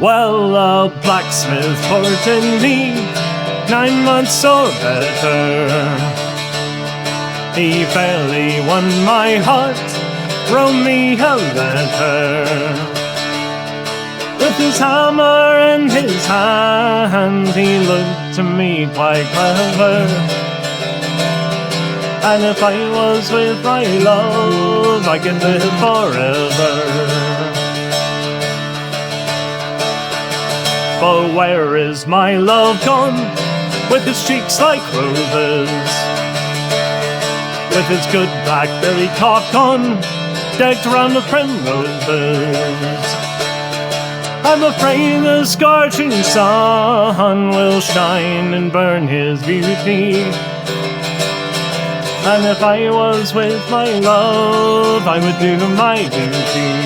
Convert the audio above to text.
Well, a blacksmith courted me 9 months or better. He fairly won my heart, wrote me a letter. With his hammer in his hand, he looked to me quite clever. And if I was with my love, I could live forever. But where is my love gone, with his cheeks like roses, with his good blackberry cock on, decked round with primroses? I'm afraid the scorching sun will shine and burn his beauty. And if I was with my love, I would do my duty.